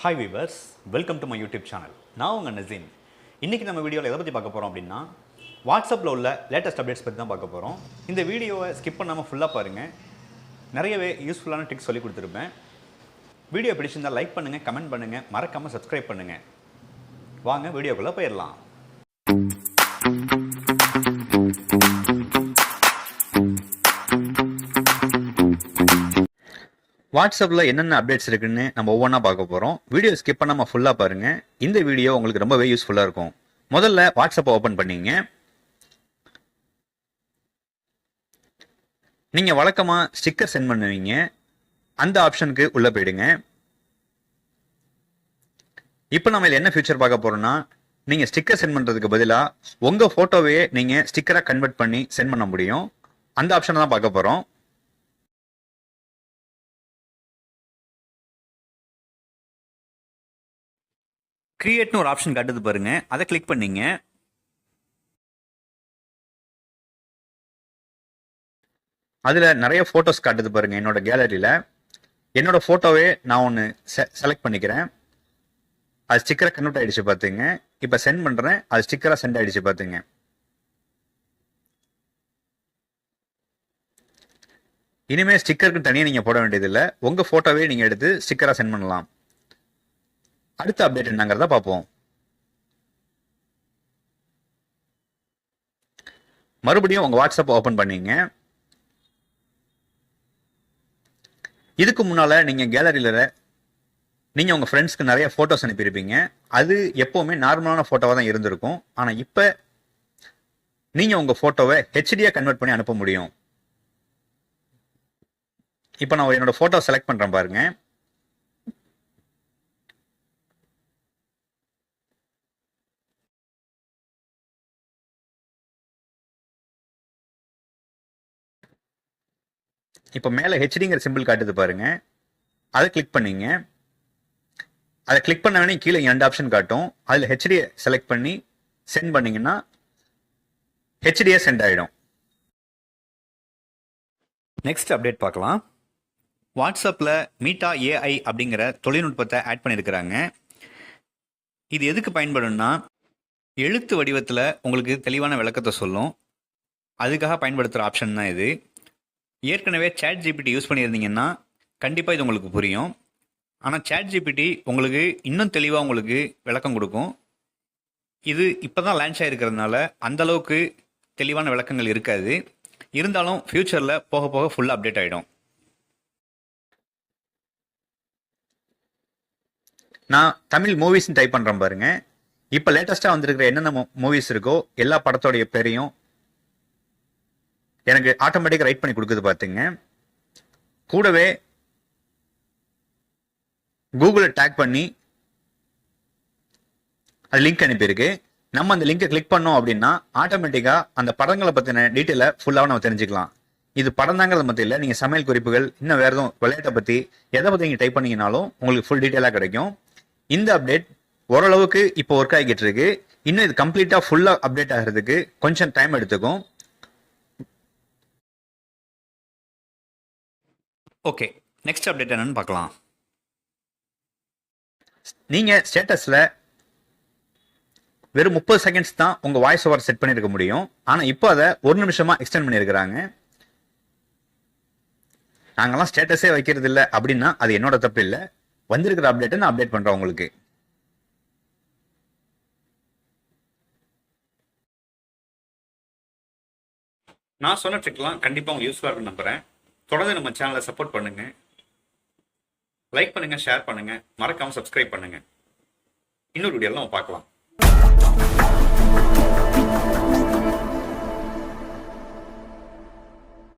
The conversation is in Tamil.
Hi viewers, welcome to my YouTube channel. நான் உங்கள் நசீம். இன்றைக்கி நம்ம வீடியோவில் எதை பற்றி பார்க்க போகிறோம் அப்படின்னா, வாட்ஸ்அப்பில் உள்ள லேட்டஸ்ட் அப்டேட்ஸ் பற்றி தான் பார்க்க போகிறோம். இந்த வீடியோவை ஸ்கிப் பண்ணாமல் ஃபுல்லாக பாருங்கள். நிறையவே யூஸ்ஃபுல்லான ட்ரிக்ஸ் சொல்லி கொடுத்துருப்பேன். வீடியோ பிடிச்சிருந்தால் லைக் பண்ணுங்கள், கமெண்ட் பண்ணுங்கள், மறக்காமல் சப்ஸ்கிரைப் பண்ணுங்கள். வாங்க வீடியோக்குள்ளே போயிடலாம். வாட்ஸ்அப்பில் என்னென்ன அப்டேட்ஸ் இருக்குன்னு நம்ம ஒவ்வொன்றா பார்க்க போகிறோம். வீடியோ ஸ்கிப் பண்ணாமல் ஃபுல்லாக பாருங்கள். இந்த வீடியோ உங்களுக்கு ரொம்பவே யூஸ்ஃபுல்லாக இருக்கும். முதல்ல வாட்ஸ்அப்பை ஓப்பன் பண்ணிங்க. நீங்கள் வழக்கமாக ஸ்டிக்கர் சென்ட் பண்ணுவீங்க, அந்த ஆப்ஷனுக்கு உள்ளே போயிடுங்க. இப்போ நம்ம இதில் என்ன ஃபியூச்சர் பார்க்க போகிறோம்னா, நீங்கள் ஸ்டிக்கர் சென்ட் பண்ணுறதுக்கு பதிலாக உங்கள் ஃபோட்டோவையே நீங்கள் ஸ்டிக்கராக கன்வெர்ட் பண்ணி சென்ட் பண்ண முடியும். அந்த ஆப்ஷனை தான் பார்க்க போகிறோம். கிரியேட்னு ஒரு ஆப்ஷன் காட்டுது பாருங்க, அதை கிளிக் பண்ணீங்க. அதில் நிறைய ஃபோட்டோஸ் காட்டுது பாருங்க. என்னோட கேலரியில் என்னோட ஃபோட்டோவே நான் ஒன்று செலக்ட் பண்ணிக்கிறேன். அது ஸ்டிக்கராக கன்வெர்ட் ஆகிடுச்சு பார்த்துங்க. இப்போ சென்ட் பண்ணுறேன், அது ஸ்டிக்கராக சென்ட் ஆகிடுச்சு பார்த்துங்க. இனிமேல் ஸ்டிக்கருக்கு தனியாக நீங்கள் போட வேண்டியதில்லை. உங்கள் ஃபோட்டோவே நீங்கள் எடுத்து ஸ்டிக்கராக சென்ட் பண்ணலாம். அடுத்த அப்டேட் என்னங்கிறத பார்ப்போம். மறுபடியும் உங்க வாட்ஸ்அப் ஓபன் பண்ணீங்க. இதுக்கு முன்னால நீங்க கேலரியில நீங்க உங்க ஃப்ரெண்ட்ஸ்க்கு நிறைய போட்டோஸ் அனுப்பியிருப்பீங்க. அது எப்பவுமே நார்மலான போட்டோவா தான் இருந்திருக்கும். ஆனா இப்ப நீங்க உங்க போட்டோவை ஹெச்டியா கன்வெர்ட் பண்ணி அனுப்ப முடியும். இப்ப நான் என்னோட போட்டோ செலக்ட் பண்றேன் பாருங்க. இப்போ மேலே ஹெச்டிங்கிற சிம்பிள் காட்டுது பாருங்க, அதை கிளிக் பண்ணீங்க. அதை கிளிக் பண்ண வேணே கீழே 2 ஆப்ஷன் காட்டும். அதில் ஹெச்டியை செலக்ட் பண்ணி சென்ட் பண்ணீங்கன்னா ஹெச்டியே சென்ட் ஆகிடும். நெக்ஸ்ட் அப்டேட் பார்க்கலாம். வாட்ஸ்அப்பில் மீட்டா ஏஐ அப்படிங்கிற தொழில்நுட்பத்தை ஆட் பண்ணியிருக்கிறாங்க. இது எதுக்கு பயன்படும்னா, எழுத்து வடிவத்தில் உங்களுக்கு தெளிவான விளக்கத்தை சொல்லும். அதுக்காக பயன்படுத்துகிற ஆப்ஷன் தான் இது. ஏற்கனவே சேட் ஜிபிடி யூஸ் பண்ணியிருந்தீங்கன்னா கண்டிப்பாக இது உங்களுக்கு புரியும். ஆனால் சேட் ஜிபிடி உங்களுக்கு இன்னும் தெளிவாக உங்களுக்கு விளக்கம் கொடுக்கும். இது இப்போ தான் லான்ச் ஆகிருக்கிறதுனால அந்தளவுக்கு தெளிவான விளக்கங்கள் இருக்காது. இருந்தாலும் ஃப்யூச்சரில் போக போக ஃபுல்லாக அப்டேட் ஆகிடும். நான் தமிழ் மூவிஸ்ன்னு டைப் பண்ணுறேன் பாருங்க. இப்போ லேட்டஸ்ட்டாக வந்திருக்கிற என்னென்ன மூவிஸ் இருக்கோ எல்லா படத்தோடைய பேரையும் எனக்கு ஆட்டோமேட்டிக்காக ரைட் பண்ணி கொடுக்குது பார்த்துங்க. கூடவே கூகுளை டேக் பண்ணி அது லிங்க் அனுப்பியிருக்கு. நம்ம அந்த லிங்கை கிளிக் பண்ணோம் அப்படின்னா ஆட்டோமேட்டிக்காக அந்த படங்களை பற்றின டீட்டெயிலை ஃபுல்லாக நம்ம தெரிஞ்சுக்கலாம். இது படம் தாங்கிறது மட்டும் இல்லை, நீங்கள் சமையல் குறிப்புகள், இன்னும் வேறு எதுவும் விளையாட்டை பற்றி எதை பற்றி நீங்கள் டைப் பண்ணீங்கனாலும் உங்களுக்கு ஃபுல் டீட்டெயிலாக கிடைக்கும். இந்த அப்டேட் ஓரளவுக்கு இப்போ ஒர்க் ஆகிட்டு இருக்கு. இன்னும் இது கம்ப்ளீட்டாக ஃபுல்லாக அப்டேட் ஆகிறதுக்கு கொஞ்சம் டைம் எடுத்துக்கும். ஓகே, நெக்ஸ்ட் அப்டேட் என்னன்னு பார்க்கலாம். நீங்க ஸ்டேட்டஸ்ல வெறும் 30 செகண்ட்ஸ் தான் உங்க வாய்ஸ் ஓவர் செட் பண்ணிருக்க முடியும். ஆனா இப்போ அதை 1 நிமிஷமா எக்ஸ்டெண்ட் பண்ணியிருக்கிறாங்க. நாங்கெல்லாம் ஸ்டேட்டஸே வைக்கிறது இல்லை அப்படின்னா அது என்னோட தப்பு இல்லை. வந்திருக்கிற அப்டேட்டை நான் அப்டேட் பண்றேன் உங்களுக்கு. நான் சொன்ன ட்ரிக்லாம் கண்டிப்பா உங்களுக்கு யூஸ்ஃபுல்லா இருக்குன்னு நம்புறேன். தொடர்ந்து நம்ம சேனலை சப்போர்ட் பண்ணுங்க, லைக் பண்ணுங்க, ஷேர் பண்ணுங்க, மறக்காம சப்ஸ்கிரைப் பண்ணுங்க. இன்னொரு வீடியோல நம்ம பார்க்கலாம்.